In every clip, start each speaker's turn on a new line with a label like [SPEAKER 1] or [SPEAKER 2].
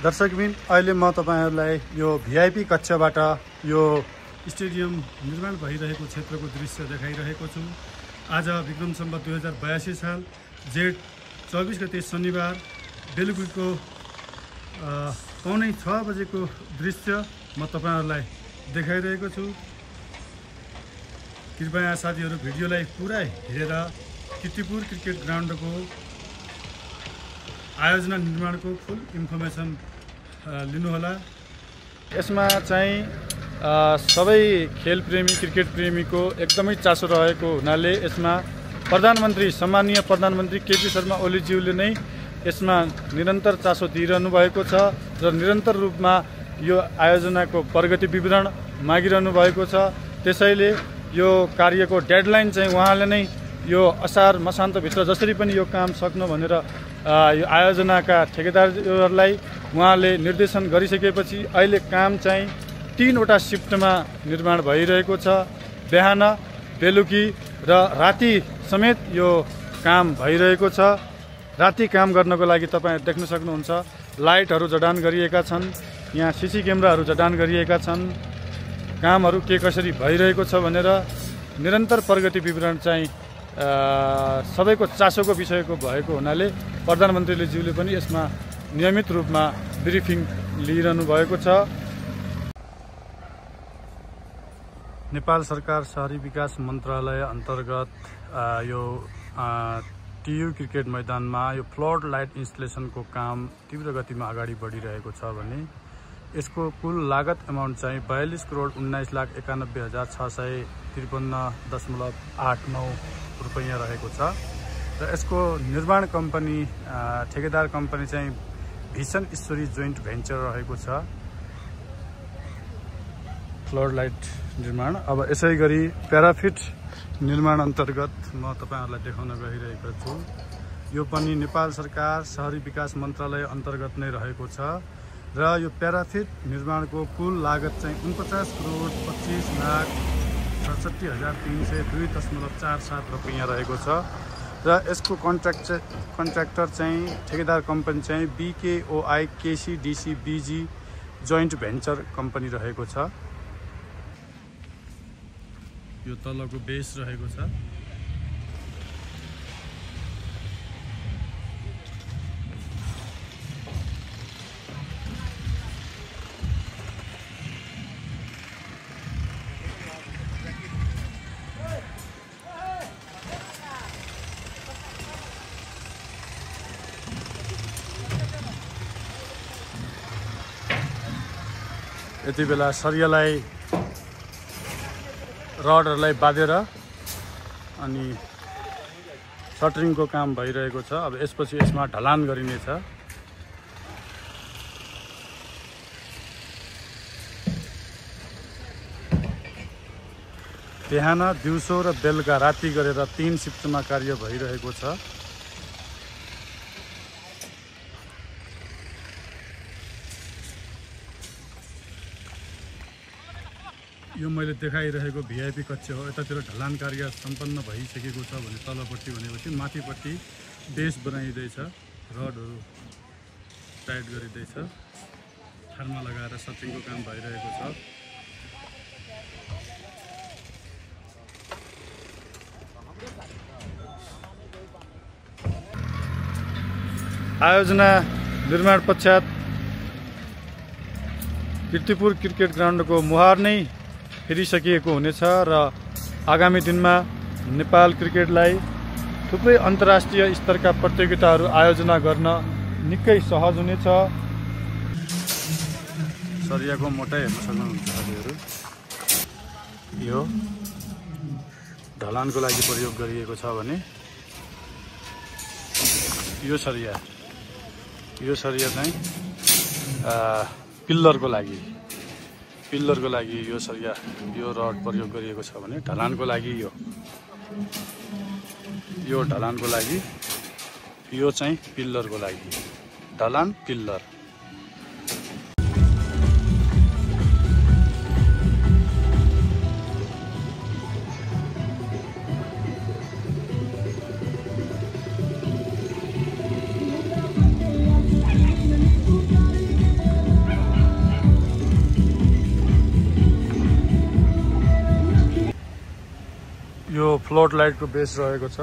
[SPEAKER 1] दर्शकबिन अहिले म तपाईहरुलाई यो भिआइपी कक्षबाट यो स्टेडियम निर्माण भइरहेको क्षेत्रको दृश्य देखाइरहेको छु। आज विक्रम सम्वत 2082 साल जेठ 24 गते शनिबार बेलुकीको 5:45 बजेको दृश्य म तपाईहरुलाई देखाइरहेको छु। कृपया साथीहरु भिडियोलाई पुरा हेरेर कीर्तिपुर क्रिकेट ग्राउन्डको आयोजना निर्माणको फुल इन्फर्मेसन लिनुहोला। यसमा चाहिँ सबै खेल प्रेमी क्रिकेट प्रेमीको एकदमै चासो रहेको हुनाले यसमा सम्माननीय प्रधानमन्त्री केपी शर्मा ओलीज्यूले नै यसमा निरन्तर चासो दिइरहनु भएको छ र निरन्तर रूपमा यो आयोजनाको प्रगति विवरण मागिरहनु भएको छ। त्यसैले यो कार्यको डेडलाइन चाहिँ उहाँले नै यो असार मसान्तभित्र जसरी पनि यो काम सक्नु भनेर यो आयोजनाका ठेकेदारहरूलाई उहाँले निर्देशन गरिसकेपछि अहिले काम चाहिँ 3वटा शिफ्टमा निर्माण भइरहेको छ। बिहान, बेलुकी र राति समेत यो काम भइरहेको छ। राति काम गर्नको लागि तपाईँ देख्न सक्नुहुन्छ लाइटहरू जडान गरिएका छन्, यहाँ सीसी क्यामेराहरू जडान गरिएका छन्। कामहरू के कसरी भइरहेको छ भनेर निरन्तर प्रगति विवरण चाहिँ सबैको चासोको विषयको भएको हुनाले प्रधानमन्त्रीले ज्यूले पनि यसमा नियमित रूपमा ब्रिफिङ लिइरहनु भएको छ। नेपाल सरकार शहरी विकास मन्त्रालय अन्तर्गत यो टियु क्रिकेट मैदानमा यो फ्लड लाइट इन्स्टलेसनको काम तीव्र गतिमा अगाडि बढिरहेको छ भने यसको कुल लागत एमाउन्ट चाहिँ 42,91,653.89 रुपैयाँ रहेको छ र यसको निर्माण कम्पनी ठेकेदार कम्पनी चाहिँ भिसन ईश्वरी जोइन्ट भेन्चर रहेको छ फ्लड लाइट निर्माण। अब यसै गरी प्याराफिट निर्माण अन्तर्गत म तपाईहरुलाई देखाउन गइरहेको छु। यो पनि नेपाल सरकार शहरी विकास मन्त्रालय अन्तर्गत नै रहेको छ र यो प्याराफिट निर्माणको कुल लागत चाहिँ 49,25,67,302.47 रुपैयाँ रहेको छ र यसको कन्ट्र्याक्टर चाहिँ ठेकेदार कम्पनी चाहिँ BKOI KCDC BG joint venture company रहेको छ। यो तलको बेस रहेको छ। यति बेला सरियालाई रडहरूलाई बाँधेर अनि सटरिङको काम भइरहेको छ। अब यसपछि यसमा ढलान गरिनेछ। बिहान, दिउँसो र बेलुका राति गरेर 3 शिफ्टमा कार्य भइरहेको छ। यो मैले देखाइरहेको भिआइपी कक्ष हो। यतातिर ढलान कार्य सम्पन्न भइसकेको छ भने तलपट्टि भनेपछि माथिपट्टि बेस बनाइँदैछ, रडहरू टाइट गरिँदैछ, ठाडमा लगाएर सटिङको काम भइरहेको छ। आयोजना निर्माण पश्चात कीर्तिपुर क्रिकेट ग्राउन्डको मुहार नै फेरिसकिएको हुनेछ र आगामी दिनमा नेपाल क्रिकेटलाई थुप्रै अन्तर्राष्ट्रिय स्तरका प्रतियोगिताहरू आयोजना गर्न निकै सहज हुनेछ। सरियाको मोटाइ हेर्न सक्नुहुन्छ हजुरहरू। यो ढलानको लागि प्रयोग गरिएको छ भने यो सरिया चाहिँ पिल्लरको लागि यो सरिया यो रड प्रयोग गरिएको छ भने ढलानको लागि यो ढलानको लागि यो चाहिँ पिल्लरको लागि ढलान पिल्लर। फ्लोट लाइटको बेस रहेको छ।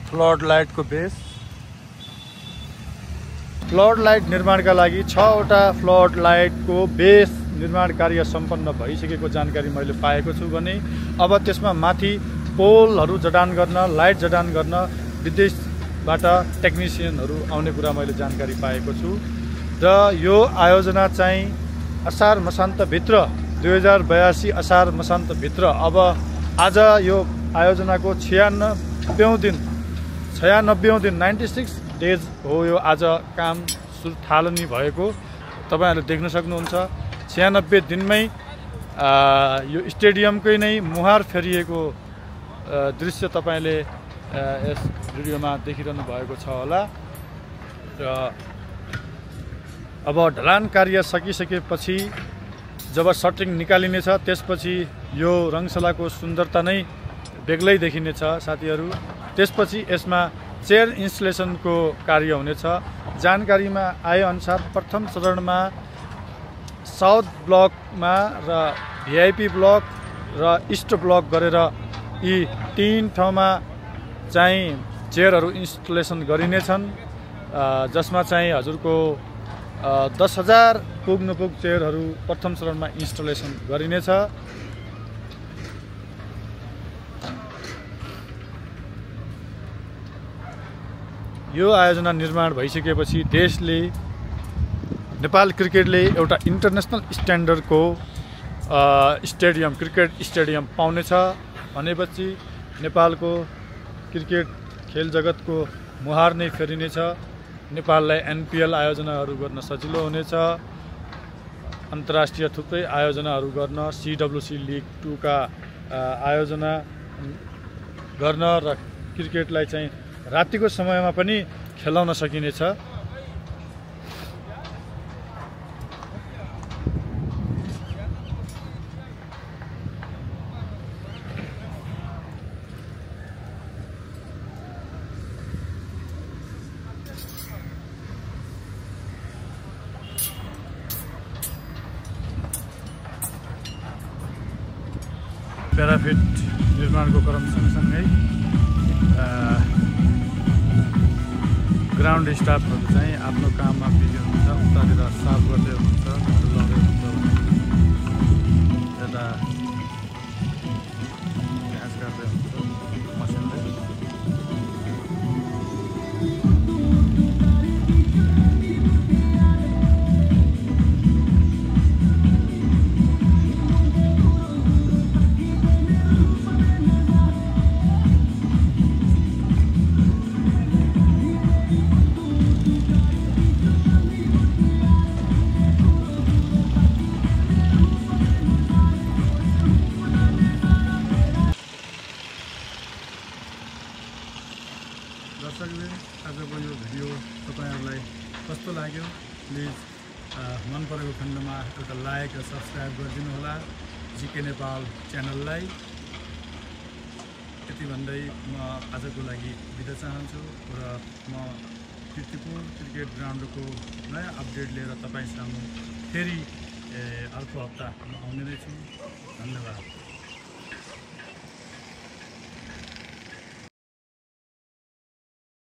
[SPEAKER 1] फ्लड लाइटको बेस। फ्लड लाइट निर्माणका लागि 6वटा फ्लड लाइटको बेस निर्माण कार्य सम्पन्न भइसकेको जानकारी मैले पाएको छु भने अब त्यसमा माथि पोलहरू जडान गर्न, लाइट जडान गर्न विदेशबाट टेक्निसियनहरू आउने कुरा मैले जानकारी पाएको छु र यो आयोजना चाहिँ असार मसान्तभित्र 2082 असार मसान्तभित्र अब आज यो आयोजनाको 96औं दिन 96 डेज हो यो आज काम थालनी भएको। तपाईहरुले देख्न सक्नुहुन्छ 96 दिनमै यो स्टेडियमकै नै मुहार फेरिएको दृश्य तपाईले यस भिडियोमा देखिरहनु भएको छ होला। र अब ढलान कार्य सकिसकेपछि जब सटिङ निकालिनेछ त्यसपछि यो रङशालाको सुन्दरता नै बेग्लै देखिनेछ साथीहरु। त्यसपछि यसमा चेयर इन्स्टलेसनको कार्य हुनेछ। जानकारीमा आए अनुसार प्रथम चरणमा साउथ ब्लकमा र भिआइपी ब्लक र इस्ट ब्लक गरेर यी 3 ठाउँमा चाहिँ चेयरहरू इन्स्टलेसन गरिनेछन्, जसमा चाहिँ हजुरको 10,000 पुग्नुपुग चेयरहरू प्रथम चरणमा इन्स्टलेसन गरिनेछ। यो आयोजना निर्माण भइसकेपछि देशले नेपाल क्रिकेटले एउटा इन्टरनेसनल स्ट्यान्डर्डको स्टेडियम क्रिकेट स्टेडियम पाउनेछ भनेपछि नेपालको क्रिकेट खेल जगतको मुहार नै फेरिनेछ। नेपाललाई एनपीएल आयोजनाहरू गर्न सजिलो हुनेछ। अन्तर्राष्ट्रिय थुप्रै आयोजनाहरू गर्न, सीडब्ल्यूसी लिग 2 का आयोजना गर्न र क्रिकेटलाई चाहिँ रातिको समयमा पनि खेलाउन सकिनेछ। प्याराफिट निर्माणको क्रम सँगसँगै ग्राउन्ड स्टाफहरू चाहिँ आफ्नो काममा बिजी हुनुहुन्छ। उतातिर साफ गर्दै हुनुहुन्छ, हरू लगाउँदै हुनुहुन्छ, यता घाँस काट्दै हुनुहुन्छ मसिनले। दर्शकले आजको यो भिडियो तपाईहरुलाई कस्तो लाग्यो प्लिज मन परेको खण्डमा एउटा लाइक र सब्स्क्राइब गरिदिनु होला जीके नेपाल च्यानललाई। यति भन्दै म आजको लागि बिदा चाहन्छु र म कीर्तिपुर क्रिकेट ग्राउन्डको नयाँ अपडेट लिएर तपाईँ सामु फेरि अर्को हप्ता आउने नै छु। धन्यवाद।